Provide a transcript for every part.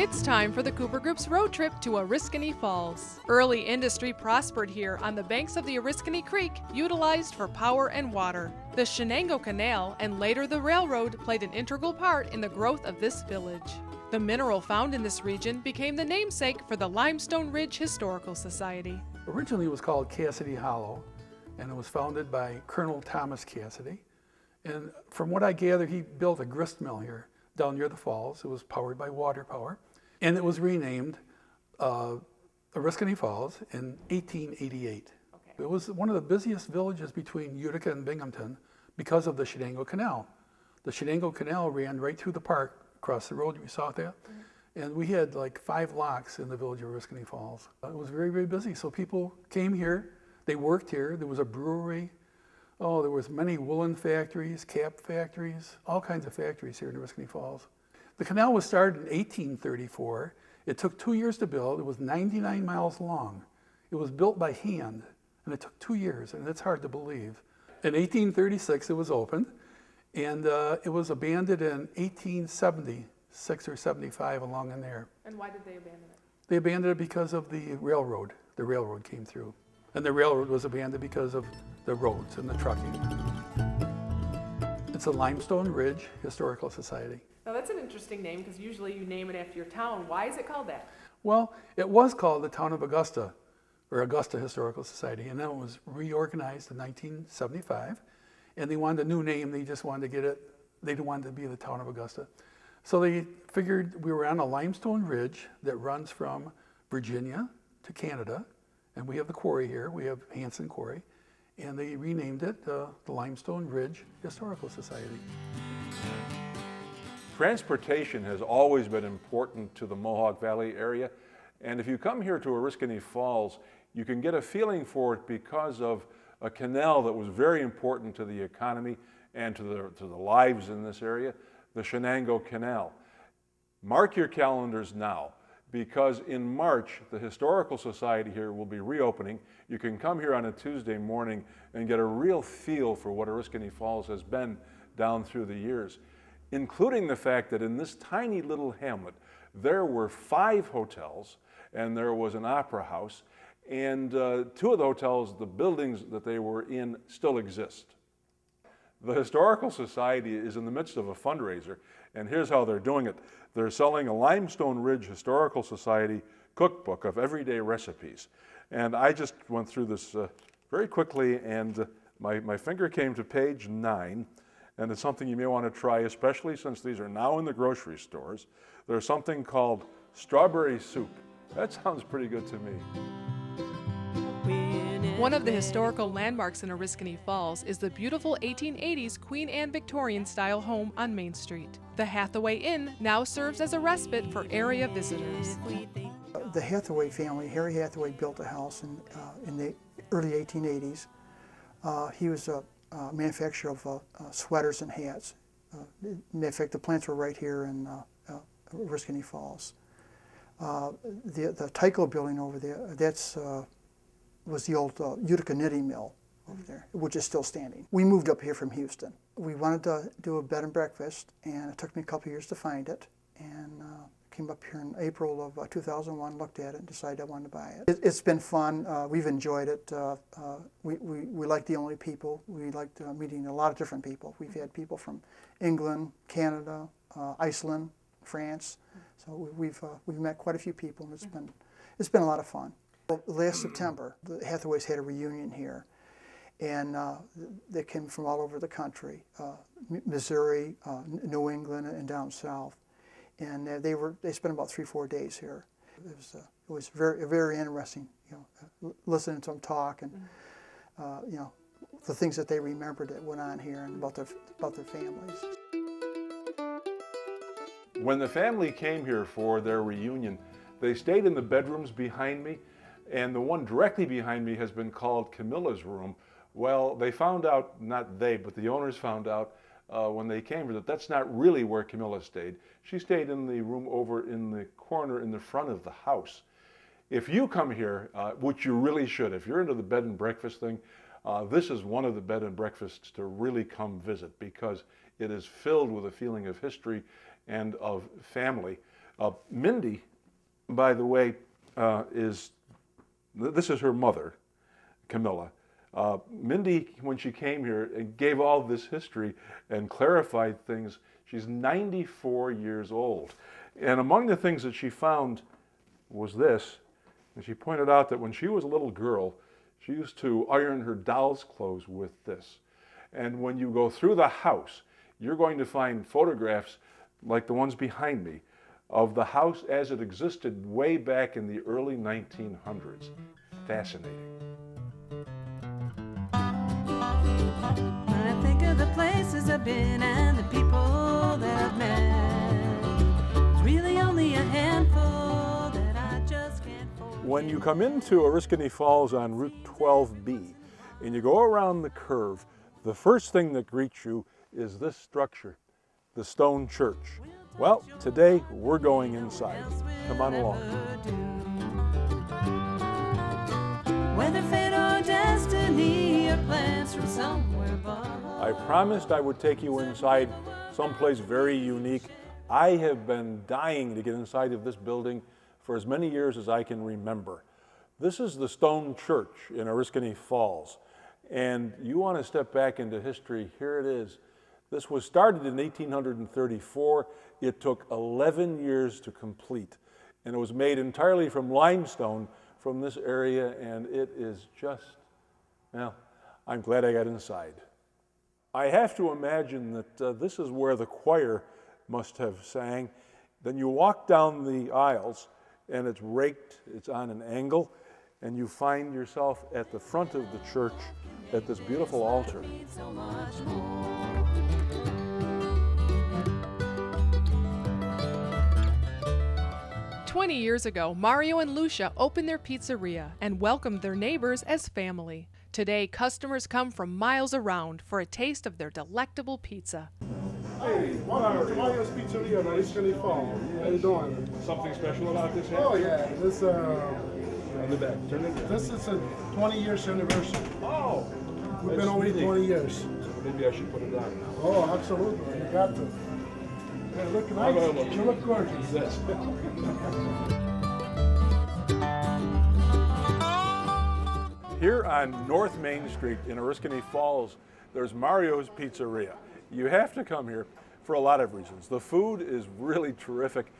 It's time for the Cooper Group's road trip to Oriskany Falls. Early industry prospered here on the banks of the Oriskany Creek, utilized for power and water. The Shenango Canal and later the railroad played an integral part in the growth of this village. The mineral found in this region became the namesake for the Limestone Ridge Historical Society. Originally it was called Cassidy Hollow, and it was founded by Colonel Thomas Cassidy. And from what I gather, he built a grist mill here down near the falls. It was powered by water power. And it was renamed Oriskany Falls in 1888. Okay. It was one of the busiest villages between Utica and Binghamton because of the Shenango Canal. The Shenango Canal ran right through the park across the road. You saw that? Mm-hmm. And we had like 5 locks in the village of Oriskany Falls. It was very, very busy. So people came here, they worked here. There was a brewery. Oh, there was many woolen factories, cap factories, all kinds of factories here in Oriskany Falls. The canal was started in 1834. It took 2 years to build. It was 99 miles long. It was built by hand, and it took 2 years, and it's hard to believe. In 1836, it was opened, and it was abandoned in 1876 or 75, along in there. And why did they abandon it? They abandoned it because of the railroad. The railroad came through. And the railroad was abandoned because of the roads and the trucking. It's a Limestone Ridge Historical Society. Now that's an interesting name because usually you name it after your town. Why is it called that? Well, it was called the Town of Augusta, or Augusta Historical Society, and then it was reorganized in 1975, and they wanted a new name. They just wanted to get it, they didn't want it to be the Town of Augusta. So they figured we were on a limestone ridge that runs from Virginia to Canada, and we have the quarry here, we have Hanson Quarry, and they renamed it the Limestone Ridge Historical Society. Transportation has always been important to the Mohawk Valley area, and if you come here to Oriskany Falls, you can get a feeling for it because of a canal that was very important to the economy and to the lives in this area, the Shenango Canal. Mark your calendars now, because in March, the Historical Society here will be reopening. You can come here on a Tuesday morning and get a real feel for what Oriskany Falls has been down through the years, including the fact that in this tiny little hamlet, there were 5 hotels and there was an opera house, and 2 of the hotels, the buildings that they were in, still exist. The Historical Society is in the midst of a fundraiser, and here's how they're doing it. They're selling a Limestone Ridge Historical Society cookbook of everyday recipes. And I just went through this very quickly, and my finger came to page 9, and it's something you may want to try, especially since these are now in the grocery stores. There's something called strawberry soup. That sounds pretty good to me. One of the historical landmarks in Oriskany Falls is the beautiful 1880s Queen Anne Victorian-style home on Main Street. The Hathaway Inn now serves as a respite for area visitors. The Hathaway family, Harry Hathaway, built a house in the early 1880s. He was a manufacturer of sweaters and hats. In fact, the plants were right here in Oriskany Falls. The Tyco building over there, that's was the old Utica knitting mill over there, which is still standing. We moved up here from Houston. We wanted to do a bed and breakfast, and it took me a couple years to find it, and came up here in April of 2001, looked at it, and decided I wanted to buy it. It's been fun. We've enjoyed it. We like the only people. We liked meeting a lot of different people. We've had people from England, Canada, Iceland, France. So we've met quite a few people, and it's been a lot of fun. Well, last September, the Hathaways had a reunion here, and they came from all over the country, Missouri, New England, and down south, and they spent about 3-4 days here. It was very, very interesting, listening to them talk and the things that they remembered that went on here and about their families. When the family came here for their reunion, they stayed in the bedrooms behind me, and the one directly behind me has been called Camilla's room. Well, they found out, not they, but the owners found out when they came here that that's not really where Camilla stayed. She stayed in the room over in the corner in the front of the house. If you come here, which you really should, if you're into the bed and breakfast thing, this is one of the bed and breakfasts to really come visit because it is filled with a feeling of history and of family. Mindy, by the way, this is her mother, Camilla. Mindy, when she came here and gave all this history and clarified things, she's 94 years old. And among the things that she found was this. And she pointed out that when she was a little girl, she used to iron her doll's clothes with this. And when you go through the house, you're going to find photographs like the ones behind me of the house as it existed way back in the early 1900s. Fascinating. When I think of the places I've been and the people that I've met, it's really only a handful that I just can't forget. When you come into Oriskany Falls on Route 12B and you go around the curve, the first thing that greets you is this structure, the stone church. Well, today we're going inside. Come on along. Whether fate or destiny or plans from somewhere above. I promised I would take you inside someplace very unique. I have been dying to get inside of this building for as many years as I can remember. This is the stone church in Oriskany Falls. And you want to step back into history, here it is. This was started in 1834. It took 11 years to complete. And it was made entirely from limestone from this area, and it is just, well, I'm glad I got inside. I have to imagine that this is where the choir must have sang. Then you walk down the aisles, and it's raked, it's on an angle, and you find yourself at the front of the church at this beautiful altar. 20 years ago, Mario and Lucia opened their pizzeria and welcomed their neighbors as family. Today, customers come from miles around for a taste of their delectable pizza. Hey, welcome to Mario's Pizzeria in Oriskany Falls. How you doing? Something special about this? Oh yeah, this On the back, turn it. this is a 20 years anniversary. Oh! We've been over 20 years. Maybe I should put it on now. Oh, absolutely. You got to. Yeah, look nice. You look gorgeous. Yes. Here on North Main Street in Oriskany Falls, there's Mario's Pizzeria. You have to come here for a lot of reasons. The food is really terrific,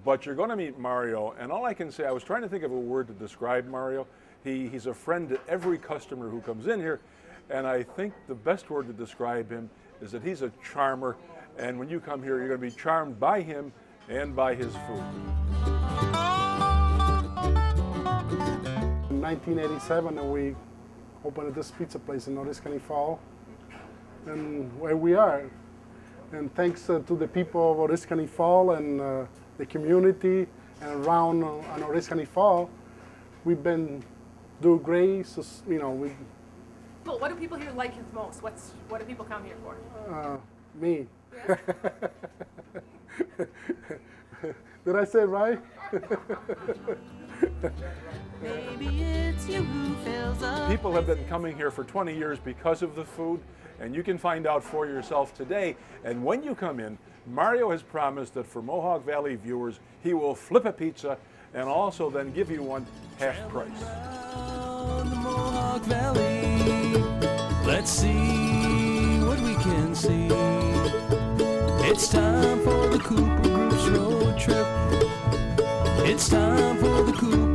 but you're going to meet Mario, and all I can say, I was trying to think of a word to describe Mario. He's a friend to every customer who comes in here, and I think the best word to describe him is that he's a charmer, and when you come here, you're going to be charmed by him and by his food. In 1987, we opened this pizza place in Oriskany Falls, and where we are. And thanks to the people of Oriskany Falls and the community and around on Oriskany Falls, we've been doing great. So, you know, Well, what do people here like most? What do people come here for? me. Did I say it right? Maybe it's you who fills up. People have been coming here for 20 years because of the food, and you can find out for yourself today. And when you come in, Mario has promised that for Mohawk Valley viewers, he will flip a pizza and also then give you one half price. Around the Mohawk Valley, let's see what we can see. It's time for the Cooper Group's road trip. It's time for the Cooper